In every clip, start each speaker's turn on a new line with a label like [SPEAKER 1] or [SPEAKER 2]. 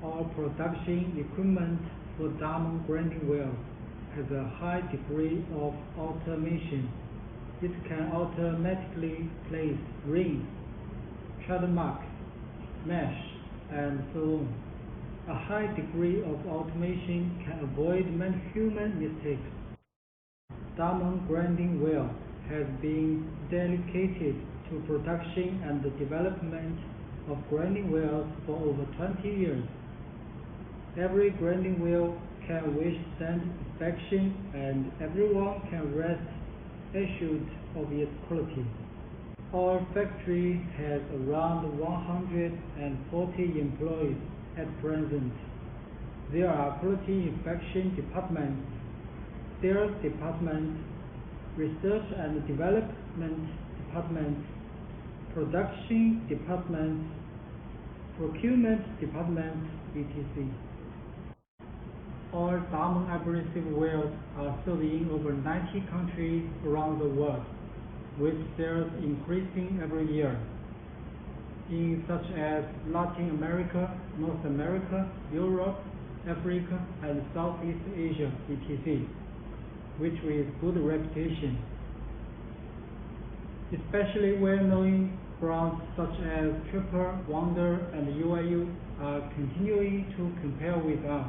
[SPEAKER 1] Our production equipment for diamond grinding wheels has a high degree of automation. It can automatically place rings, trademarks, mesh, and so on. A high degree of automation can avoid many human mistakes. Diamond grinding wheel has been dedicated to production and the development of grinding wheels for over 20 years. Every grinding wheel can withstand inspection and everyone can rest assured of its quality. Our factory has around 140 employees at present. There are quality inspection departments, sales departments, research and development departments, production departments, procurement departments, etc. Our diamond abrasive wheels are sold in over 90 countries around the world, with sales increasing every year, in such as Latin America, North America, Europe, Africa, and Southeast Asia, etc., which with good reputation. Especially well-known brands such as Triple, Wonder, and UIU are continuing to compare with us.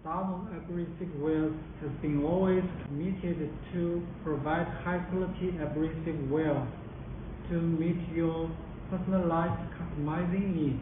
[SPEAKER 1] Diamond abrasive wheels has been always committed to provide high-quality abrasive wheels to meet your personalized customizing needs.